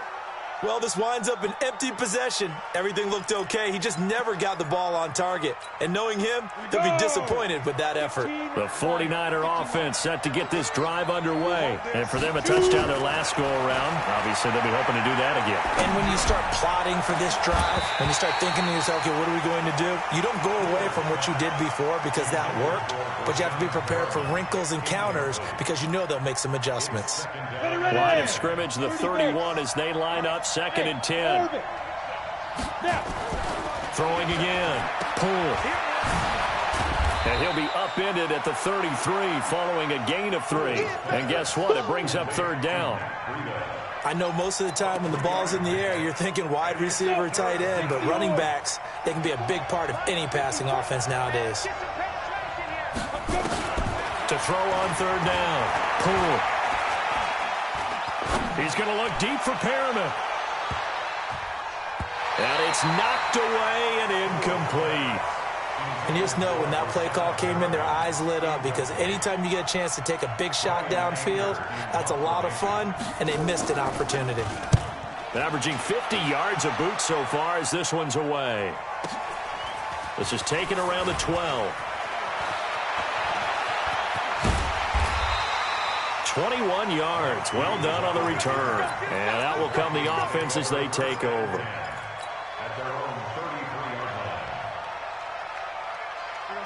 Well, this winds up an empty possession. Everything looked okay. He just never got the ball on target. And knowing him, he'll be disappointed with that effort. The 49er offense set to get this drive underway. And for them, a touchdown their last go-around. Obviously, they'll be hoping to do that again. And when you start plotting for this drive, when you start thinking to yourself, okay, what are we going to do? You don't go away from what you did before because that worked, but you have to be prepared for wrinkles and counters because you know they'll make some adjustments. Line of scrimmage, the 31 as they line up. 2nd and 10. Throwing again. Pull. And he'll be upended at the 33 following a gain of 3. And guess what? It brings up 3rd down. I know most of the time when the ball's in the air, you're thinking wide receiver, tight end, but running backs, they can be a big part of any passing offense nowadays. To throw on 3rd down. Pull. He's going to look deep for Perriman. And it's knocked away and incomplete. And you just know when that play call came in, their eyes lit up because anytime you get a chance to take a big shot downfield, that's a lot of fun, and they missed an opportunity. Averaging 50 yards a boot so far as this one's away. This is taken around the 12. 21 yards. Well done on the return. And that will come the offense as they take over. At their own 33-yard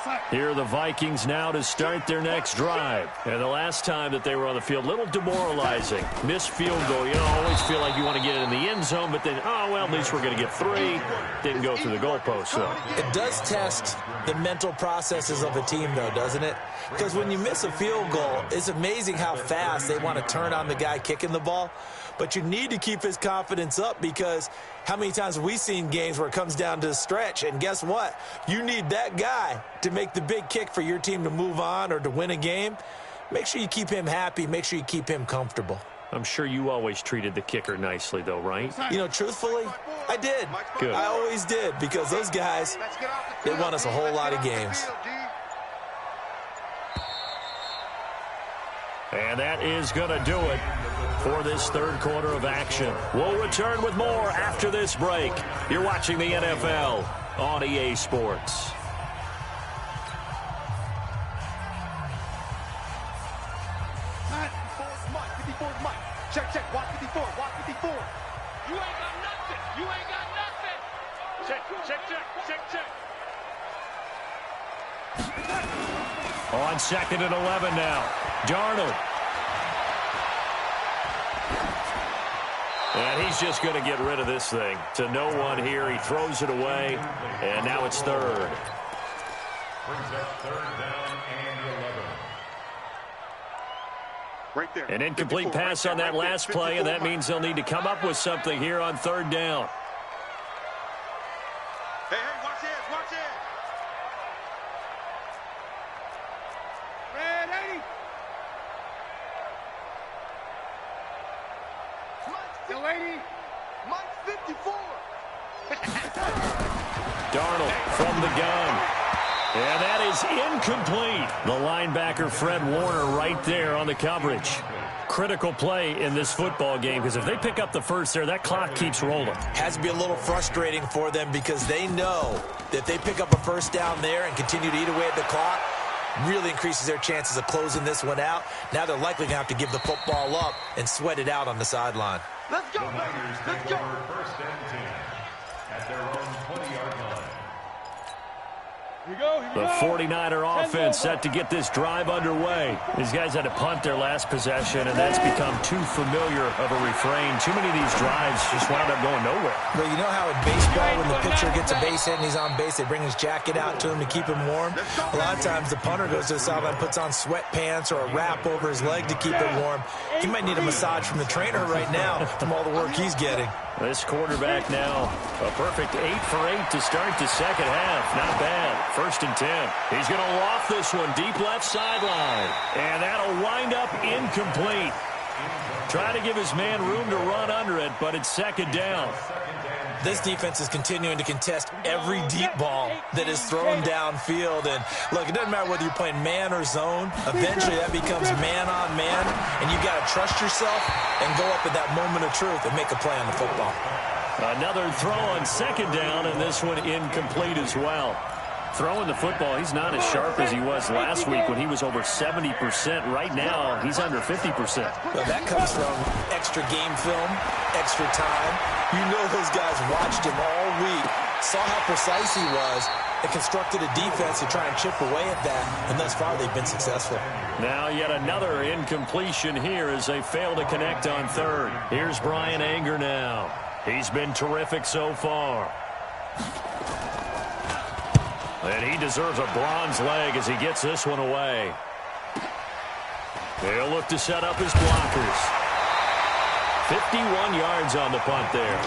line. Here are the Vikings now to start their next drive. And the last time that they were on the field, a little demoralizing. Missed field goal. You know, always feel like you want to get it in the end zone, but then, oh, well, at least we're going to get 3. Didn't go through the goalpost, so. It does test the mental processes of a team, though, doesn't it? Because when you miss a field goal, it's amazing how fast they want to turn on the guy kicking the ball. But you need to keep his confidence up because how many times have we seen games where it comes down to the stretch? And guess what? You need that guy to make the big kick for your team to move on or to win a game. Make sure you keep him happy. Make sure you keep him comfortable. I'm sure you always treated the kicker nicely, though, right? You know, truthfully, I did. Good. I always did because those guys, they won us a whole lot of games. And that is going to do it for this 3rd quarter of action. We'll return with more after this break. You're watching the NFL on EA Sports. Check, watch 54, watch 54. You ain't got nothing. You ain't got nothing. On 2nd and 11 now. Darnold. And he's just going to get rid of this thing. To no one here. He throws it away. And now it's 3rd. Brings up 3rd down and 11. Right there. An incomplete pass on that last play, and that means they'll need to come up with something here on 3rd down. Hey, watch this, watch this. Red 80. Yo, 80. Mike's 54. Darnold from the gun. And that is incomplete. The linebacker, Fred Warner, right there on the coverage. Critical play in this football game, because if they pick up the first there, that clock keeps rolling. Has to be a little frustrating for them because they know that if they pick up a first down there and continue to eat away at the clock, really increases their chances of closing this one out. Now they're likely going to have to give the football up and sweat it out on the sideline. Let's go, baby. Let's go. 1st and 10 at their own 20-yard line. The 49er offense set to get this drive underway. These guys had to punt their last possession, and that's become too familiar of a refrain. Too many of these drives just wound up going nowhere. Well, you know how in baseball, when the pitcher gets a base hit and he's on base, they bring his jacket out to him to keep him warm? A lot of times the punter goes to the sideline, puts on sweatpants or a wrap over his leg to keep it warm. He might need a massage from the trainer right now from all the work he's getting. This quarterback now, a perfect 8 for 8 to start the second half. Not bad. 1st and 10. He's going to loft this one deep left sideline. And that'll wind up incomplete. Try to give his man room to run under it, but it's 2nd down. This defense is continuing to contest every deep ball that is thrown downfield. And, look, it doesn't matter whether you're playing man or zone. Eventually, that becomes man-on-man, and you've got to trust yourself and go up at that moment of truth and make a play on the football. Another throw on 2nd down, and this one incomplete as well. Throwing the football, he's not as sharp as he was last week when he was over 70%. Right now, he's under 50%. Well, that comes from extra game film, extra time. You know those guys watched him all week, saw how precise he was, and constructed a defense to try and chip away at that, and thus far they've been successful. Now yet another incompletion here as they fail to connect on 3rd. Here's Brian Anger now. He's been terrific so far. And he deserves a bronze leg as he gets this one away. They'll look to set up his blockers. 51 yards on the punt there.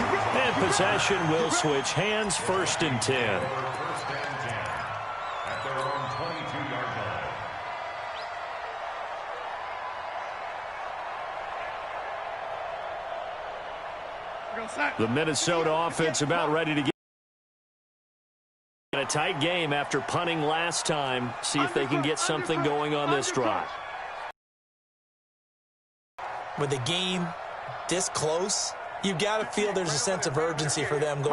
And possession will switch hands. 1st and 10. 1st and 10 at their own 22-yard line. The Minnesota offense about ready to get in a tight game after punting last time. See if they can get something going on this drive. With the game this close, you've got to feel there's a sense of urgency for them going.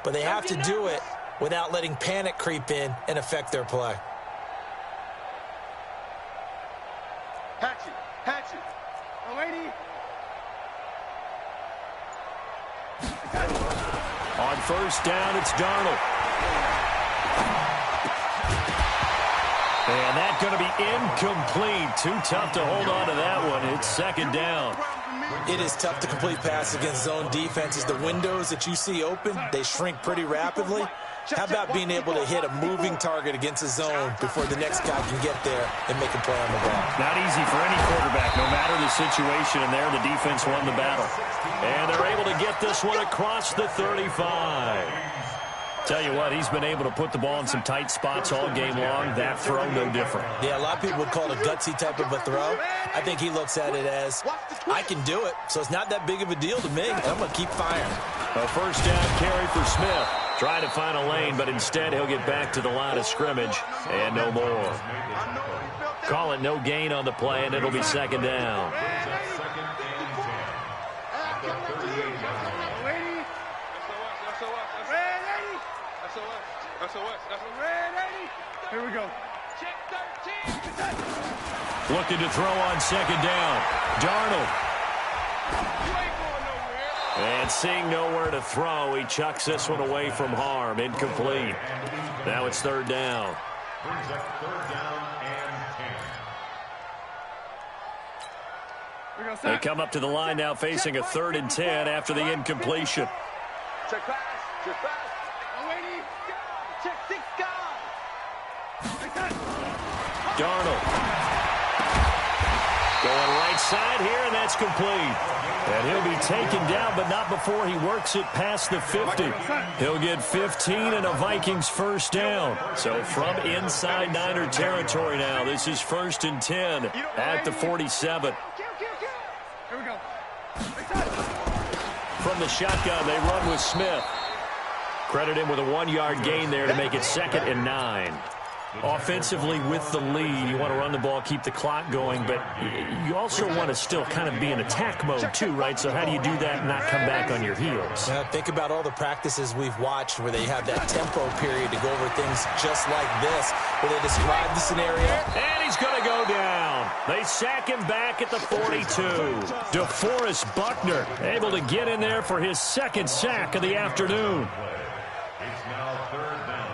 But they have to do it without letting panic creep in and affect their play. Hatchet. Oh, 80. On 1st down, it's Darnold. And that's going to be incomplete. Too tough to hold on to that one. It's 2nd down. It is tough to complete passes against zone defenses. The windows that you see open, they shrink pretty rapidly. How about being able to hit a moving target against a zone before the next guy can get there and make a play on the ball? Not easy for any quarterback, no matter the situation, and there the defense won the battle. And they're able to get this one across the 35. Tell you what, he's been able to put the ball in some tight spots all game long. That throw, no different. Yeah, a lot of people would call it a gutsy type of a throw. I think he looks at it as, I can do it, so it's not that big of a deal to me. I'm going to keep firing. A 1st down carry for Smith. Trying to find a lane, but instead he'll get back to the line of scrimmage, and no more. Call it no gain on the play, and it'll be 2nd down. Here we go. Looking to throw on 2nd down. Darnold. And seeing nowhere to throw, he chucks this one away from harm. Incomplete. Now it's third down. Brings up third down and 10. They come up to the line now facing a 3rd and 10 after the incompletion. Check pass. Check pass. Away. Check 6 guys. Darnold. Going right side here, and that's complete. And he'll be taken down, but not before he works it past the 50. He'll get 15 and a Vikings first down. So from inside Niner territory now, this is 1st and 10 at the 47. Here we go. From the shotgun, they run with Smith. Credit him with a 1-yard gain there to make it 2nd and 9. Offensively with the lead, you want to run the ball, keep the clock going, but you also want to still kind of be in attack mode too, right? So how do you do that and not come back on your heels? Yeah, think about all the practices we've watched where they have that tempo period to go over things just like this, where they describe the scenario. And he's going to go down. They sack him back at the 42. DeForest Buckner able to get in there for his 2nd sack of the afternoon. It's now third down.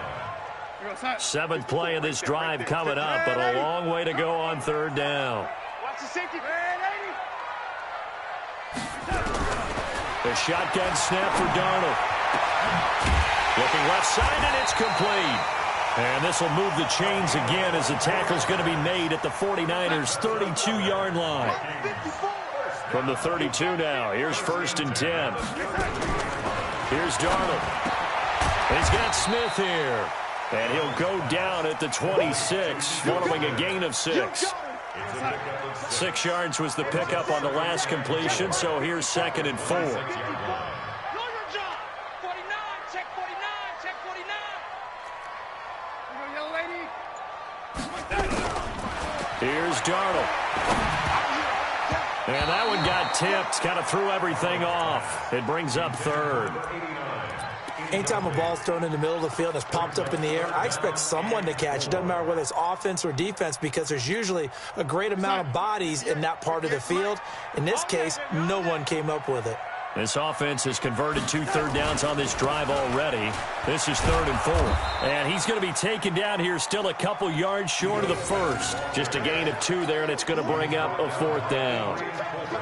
7th play of this drive coming up, but a long way to go on 3rd down. Watch the safety. The shotgun snap for Darnold. Looking left side, and it's complete. And this will move the chains again as the tackle's going to be made at the 49ers' 32-yard line. From the 32 now, here's 1st and 10. Here's Darnold. He's got Smith here. And he'll go down at the 26, following a gain of 6. 6 yards was the pickup on the last completion, so here's 2nd and 4. Know your job. 49, check 49, check 49. Here's Darnold. And that one got tipped, kind of threw everything off. It brings up 3rd. Anytime a ball's thrown in the middle of the field and it's popped up in the air, I expect someone to catch. It doesn't matter whether it's offense or defense because there's usually a great amount of bodies in that part of the field. In this case, no one came up with it. This offense has converted 2 third downs on this drive already. This is 3rd and 4. And he's going to be taken down here still a couple yards short of the 1st. Just a gain of 2 there, and it's going to bring up a 4th down.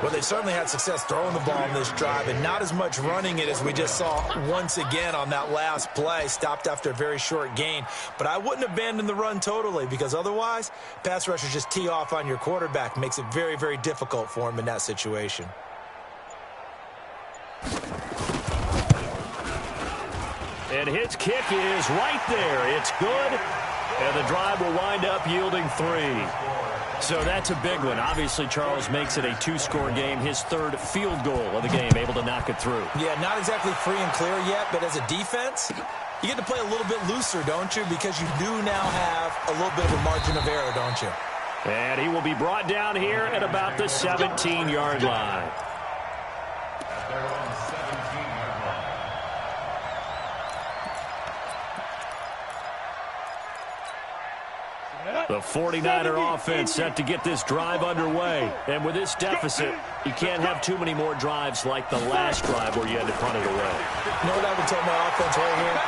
Well, they certainly had success throwing the ball in this drive and not as much running it as we just saw once again on that last play. Stopped after a very short gain. But I wouldn't abandon the run totally because otherwise, pass rushers just tee off on your quarterback. Makes it very, very difficult for him in that situation. And his kick is right there. It's good. And the drive will wind up yielding 3. So that's a big one. Obviously, Charles makes it a 2-score game. His 3rd field goal of the game, able to knock it through. Yeah, not exactly free and clear yet, but as a defense, you get to play a little bit looser, don't you? Because you do now have a little bit of a margin of error, don't you? And he will be brought down here at about the 17-yard line. At their own 17-yard line. The 49er offense set to get this drive underway. And with this deficit, you can't have too many more drives like the last drive where you had to punt it away. You know what I would tell my offense right here?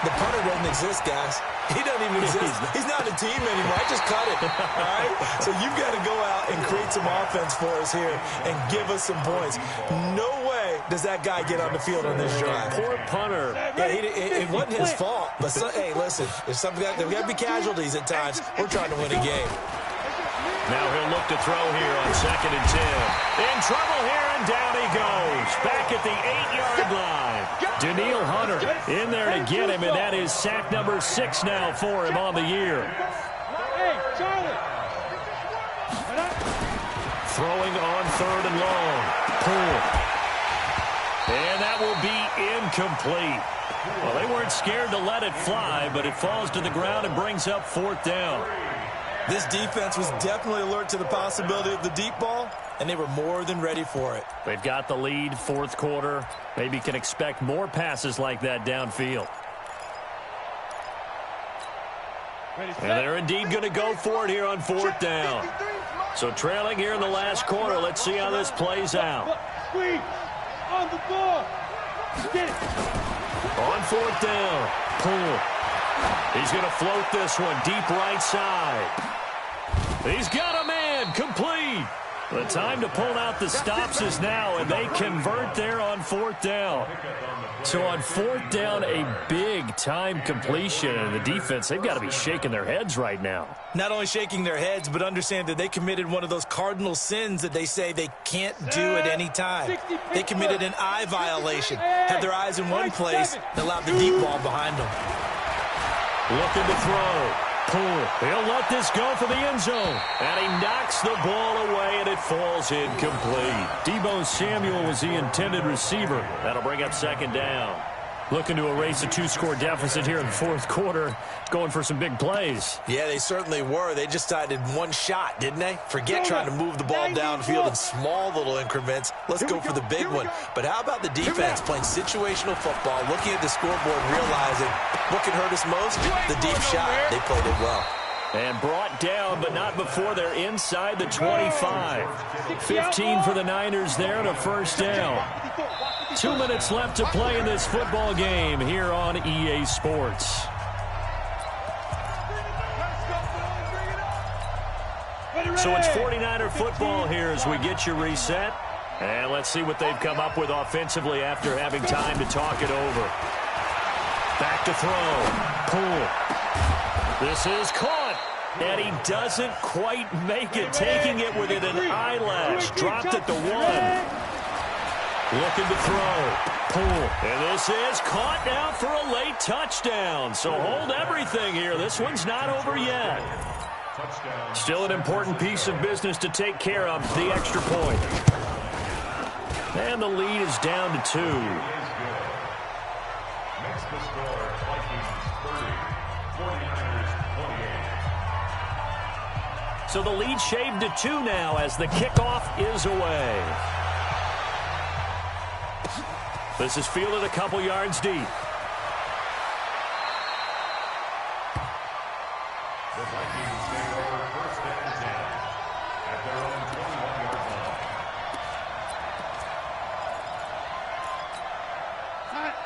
The punter doesn't exist, guys. He doesn't even exist. He's not a team anymore. I just cut it, all right? So you've got to go out and create some offense for us here and give us some points. No way does that guy get on the field on this drive. Poor punter. Yeah, it wasn't his fault. But, hey, listen, there's got to be casualties at times. We're trying to win a game. Now he'll look to throw here on 2nd and 10. In trouble here, and down he goes. Back at the 8-yard line. Daniil Hunter in there to get him, and that is sack number 6 now for him on the year. Hey, Charlie. Throwing on 3rd and long. Pull. And that will be incomplete. Well, they weren't scared to let it fly, but it falls to the ground and brings up 4th down. This defense was definitely alert to the possibility of the deep ball, and they were more than ready for it. They've got the lead, 4th quarter. Maybe can expect more passes like that downfield. And they're indeed going to go for it here on 4th down. So trailing here in the last quarter, let's see how this plays out. Squeeze. On the ball. Get it. On fourth down. Pull. He's going to float this one deep right side. He's got a man. Complete. The time to pull out the stops is now, and they convert there on fourth down. So on fourth down, a big-time completion, and the defense, they've got to be shaking their heads right now. Not only shaking their heads, but understand that they committed one of those cardinal sins that they say they can't do at any time. They committed an eye violation, had their eyes in one place, and allowed the deep ball behind them. Looking to throw. Pull. He'll let this go for the end zone. And he knocks the ball away, and it falls incomplete. Deebo Samuel was the intended receiver. That'll bring up second down. Looking to erase a two-score deficit here in the fourth quarter. Going for some big plays. Yeah, they certainly were. They just decided one shot, didn't they? Forget trying to move the ball downfield in small little increments. Let's go for the big one. But how about the defense playing situational football, looking at the scoreboard, realizing what can hurt us most? The deep shot. They played it well. And brought down, but not before they're inside the 25. 15 for the Niners there and a first down. 2 minutes left to play in this football game here on EA Sports. So it's 49er football here as we get you reset. And let's see what they've come up with offensively after having time to talk it over. Back to throw. Pull. This is caught. And he doesn't quite make it, taking it within an eyelash. Dropped at the 1. Looking to throw. Pull. And this is caught now for a late touchdown. So hold everything here. This one's not over yet. Still an important piece of business to take care of, the extra point. And the lead is down to 2. Next the score, Vikings 30, 49ers 28. So the lead shaved to 2 now as the kickoff is away. This is fielded a couple yards deep. The Vikings take over first and 10 at their own 21-yard line.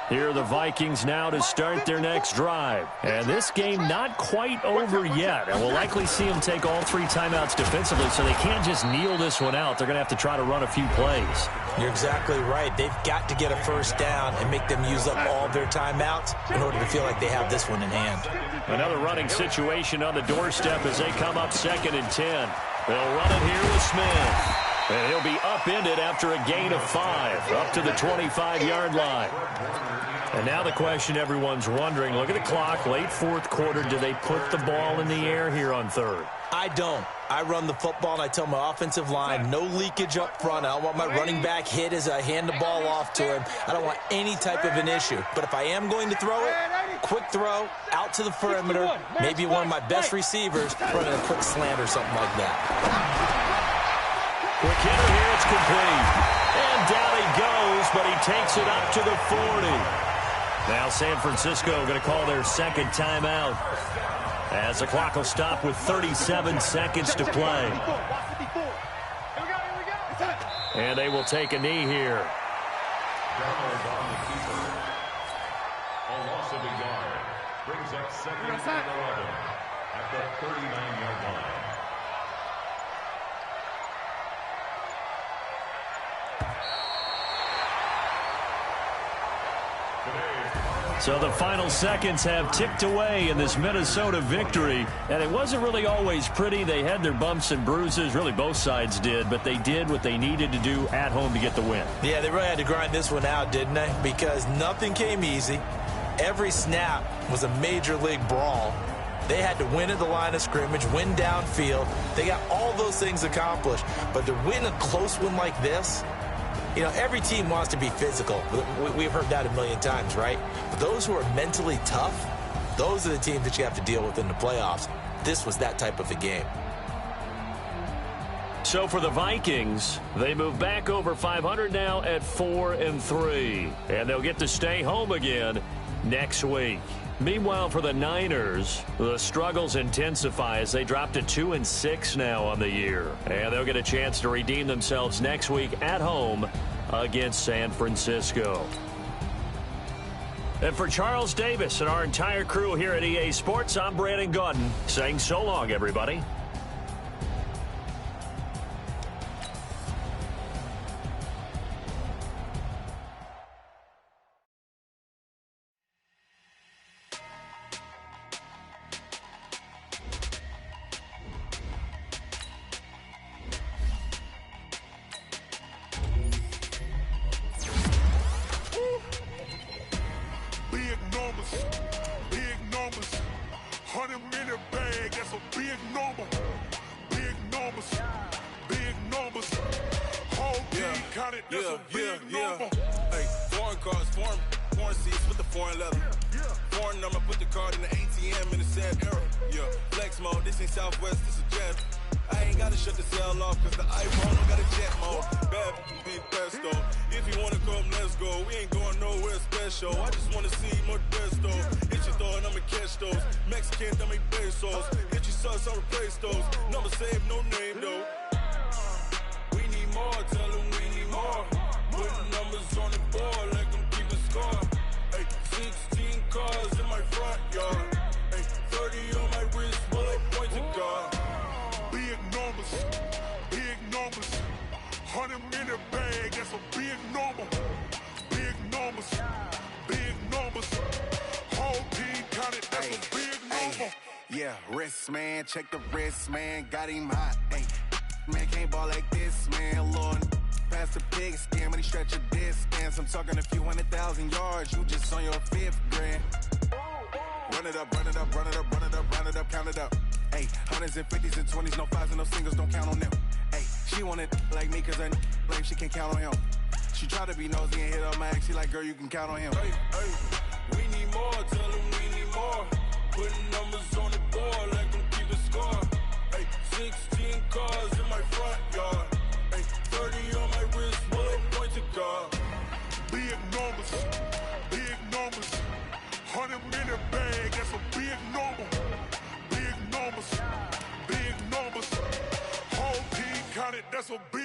Here are the Vikings now to start their next drive. And this game not quite over yet. And we'll likely see them take all 3 timeouts defensively, so they can't just kneel this one out. They're going to have to try to run a few plays. You're exactly right. They've got to get a first down and make them use up all their timeouts in order to feel like they have this one in hand. Another running situation on the doorstep as they come up 2nd and 10. They'll run it here with Smith. And he'll be upended after a gain of 5, up to the 25-yard line. And now the question everyone's wondering, look at the clock, late fourth quarter, do they put the ball in the air here on 3rd? I don't. I run the football, and I tell my offensive line, no leakage up front. I don't want my running back hit as I hand the ball off to him. I don't want any type of an issue. But if I am going to throw it, quick throw, out to the perimeter, maybe one of my best receivers running a quick slant or something like that. Quick hitter here, it's complete. And down he goes, but he takes it up to the 40. Now San Francisco going to call their second timeout as the clock will stop with 37 seconds to play. And they will take a knee here. Donald on the keeper. A loss of a yard. Brings up 2nd and 11 at the 39-yard line. So the final seconds have ticked away in this Minnesota victory. And it wasn't really always pretty. They had their bumps and bruises. Really, both sides did. But they did what they needed to do at home to get the win. Yeah, they really had to grind this one out, didn't they? Because nothing came easy. Every snap was a major league brawl. They had to win at the line of scrimmage, win downfield. They got all those things accomplished. But to win a close one like this, you know, every team wants to be physical. We've heard that a million times, right? But those who are mentally tough, those are the teams that you have to deal with in the playoffs. This was that type of a game. So for the Vikings, they move back over 500 now at 4-3. And they'll get to stay home again next week. Meanwhile, for the Niners, the struggles intensify as they drop to 2-6 now on the year. And they'll get a chance to redeem themselves next week at home against San Francisco. And for Charles Davis and our entire crew here at EA Sports, I'm Brandon Gaudin saying so long, everybody. Big numbers, 100-minute bag, that's a big number. Big numbers, whole team counted, that's a big number. Hey, foreign cars, foreign seats with the foreign leather. Foreign number, put the card in the ATM in the sad era. Yeah, flex mode, this ain't Southwest, this a jet. I ain't gotta shut the cell off, cause the iPhone don't got a jet mode. Bad big pesto. If you wanna come, let's go. We ain't going nowhere special. I just wanna see more desto. Hit your throw and I'ma catch those. Mexican, I make pesos. Hit your sauce, I'll replace those. Number save, no name though. We need more, tell them we need more. Putting numbers on the board like I'm keeping score. Hey, 16 cars in my front yard. Hey, 30 on my wrist, bullet point to God. Big numbers, 100-minute bag, that's a big number. Big numbers, whole team counted, that's a big number. Yeah, wrist man, check the wrist man, got him hot. Ay, man can't ball like this, man. Lord, past the pig skin when he stretch a distance. I'm talking a few 100,000 yards, you just on your 5th grand. Run it up, count it up. Ay, 100s and 50s and 20s, no 5s and no singles, don't count on them. Ay, she want it like me cause her blame, she can't count on him. She try to be nosy and hit up my ex, she like, girl, you can count on him. Hey, we need more, tell them we need more. Putting numbers on the board like I'm keeping score. Hey, 16 cars in my front yard. Hey, 30 on my wrist, bullet point to God. Big numbers, 100-minute bag, that's a big number. Big numbers, whole team counted, that's a big